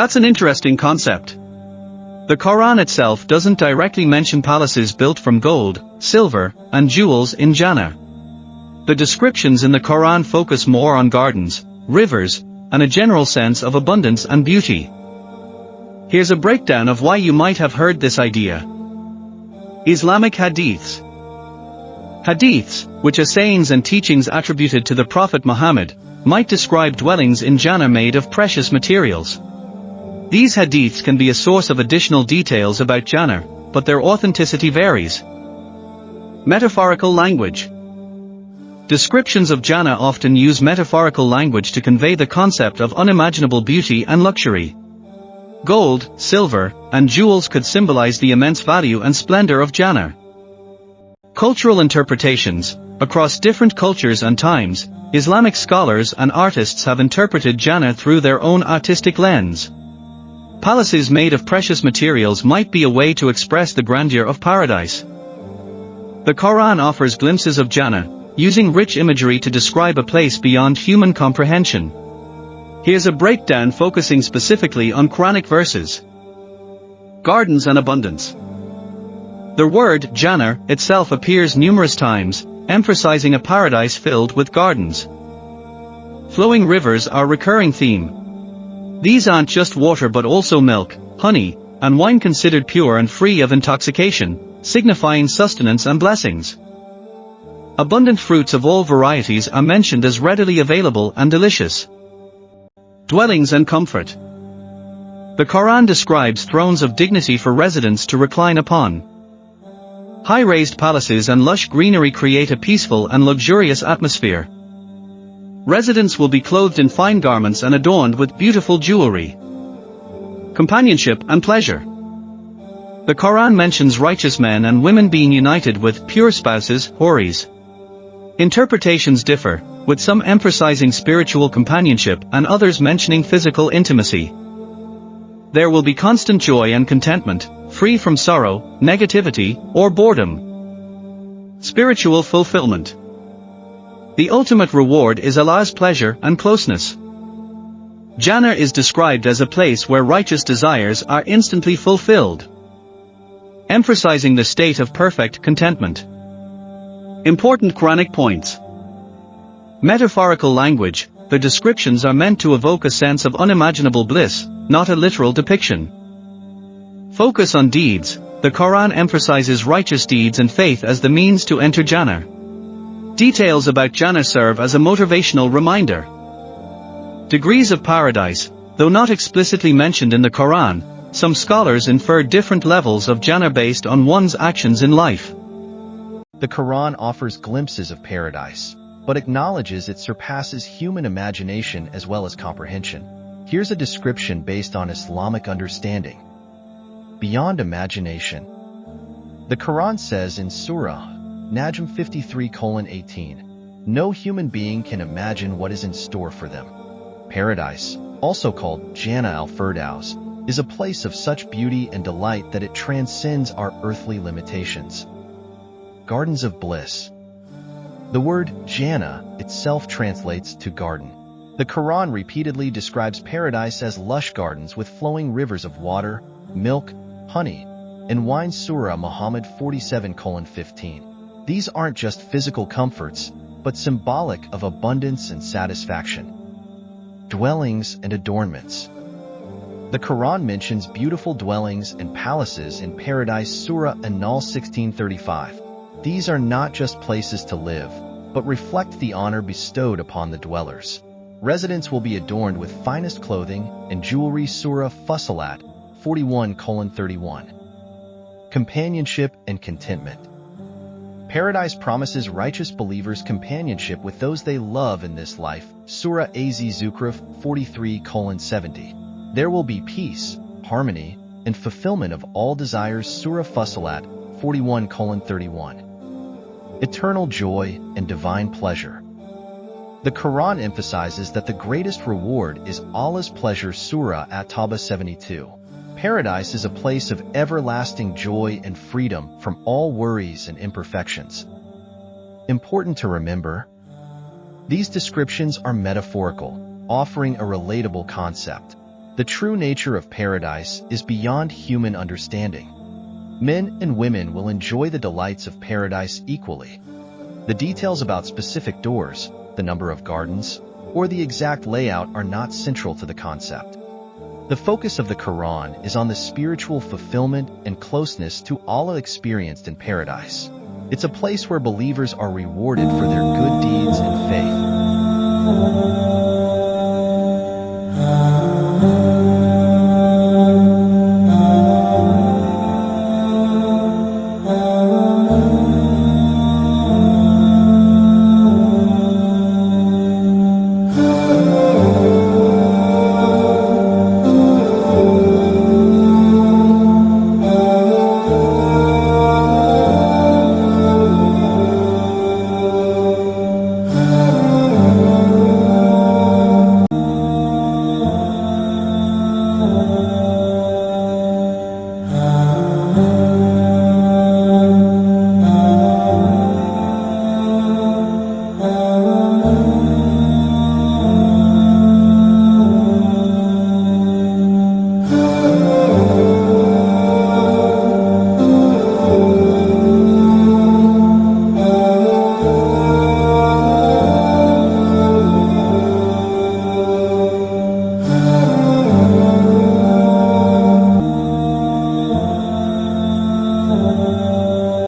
That's an interesting concept. The Quran itself doesn't directly mention palaces built from gold, silver, and jewels in Jannah. The descriptions in the Quran focus more on gardens, rivers, and a general sense of abundance and beauty. Here's a breakdown of why you might have heard this idea. Islamic Hadiths. Hadiths, which are sayings and teachings attributed to the Prophet Muhammad, might describe dwellings in Jannah made of precious materials. These hadiths can be a source of additional details about Jannah, but their authenticity varies. Metaphorical language. Descriptions of Jannah often use metaphorical language to convey the concept of unimaginable beauty and luxury. Gold, silver, and jewels could symbolize the immense value and splendor of Jannah. Cultural interpretations. Across different cultures and times, Islamic scholars and artists have interpreted Jannah through their own artistic lens. Palaces made of precious materials might be a way to express the grandeur of paradise. The Quran offers glimpses of Jannah, using rich imagery to describe a place beyond human comprehension. Here's a breakdown focusing specifically on Quranic verses. Gardens and abundance. The word Jannah itself appears numerous times, emphasizing a paradise filled with gardens. Flowing rivers are a recurring theme. These aren't just water but also milk, honey, and wine considered pure and free of intoxication, signifying sustenance and blessings. Abundant fruits of all varieties are mentioned as readily available and delicious. Dwellings and comfort. The Quran describes thrones of dignity for residents to recline upon. High-raised palaces and lush greenery create a peaceful and luxurious atmosphere. Residents will be clothed in fine garments and adorned with beautiful jewelry. Companionship and pleasure. The Quran mentions righteous men and women being united with pure spouses, houris. Interpretations differ, with some emphasizing spiritual companionship and others mentioning physical intimacy. There will be constant joy and contentment, free from sorrow, negativity, or boredom. Spiritual fulfillment. The ultimate reward is Allah's pleasure and closeness. Jannah is described as a place where righteous desires are instantly fulfilled, emphasizing the state of perfect contentment. Important Quranic points. Metaphorical language. The descriptions are meant to evoke a sense of unimaginable bliss, not a literal depiction. Focus on deeds. The Quran emphasizes righteous deeds and faith as the means to enter Jannah. Details about Jannah serve as a motivational reminder. Degrees of paradise. Though not explicitly mentioned in the Quran, some scholars infer different levels of Jannah based on one's actions in life. The Quran offers glimpses of paradise, but acknowledges it surpasses human imagination as well as comprehension. Here's a description based on Islamic understanding. Beyond imagination. The Quran says in Surah Najm 53:18, no human being can imagine what is in store for them. Paradise, also called Janna al-Firdaus, is a place of such beauty and delight that it transcends our earthly limitations. Gardens of bliss. The word Janna itself translates to garden. The Quran repeatedly describes paradise as lush gardens with flowing rivers of water, milk, honey, and wine. Surah Muhammad 47:15. These aren't just physical comforts, but symbolic of abundance and satisfaction. Dwellings and adornments. The Quran mentions beautiful dwellings and palaces in paradise. Surah An-Nahl 16:35. These are not just places to live, but reflect the honor bestowed upon the dwellers. Residents will be adorned with finest clothing and jewelry. Surah Fussilat 41:31. Companionship and contentment. Paradise promises righteous believers companionship with those they love in this life. Surah Az-Zukhruf 43:70. There will be peace, harmony, and fulfillment of all desires. Surah Fussilat 41:31. Eternal joy and divine pleasure. The Quran emphasizes that the greatest reward is Allah's pleasure. Surah At-Tawbah 72. Paradise is a place of everlasting joy and freedom from all worries and imperfections. Important to remember, these descriptions are metaphorical, offering a relatable concept. The true nature of paradise is beyond human understanding. Men and women will enjoy the delights of paradise equally. The details about specific doors, the number of gardens, or the exact layout are not central to the concept. The focus of the Quran is on the spiritual fulfillment and closeness to Allah experienced in paradise. It's a place where believers are rewarded for their good deeds and faith.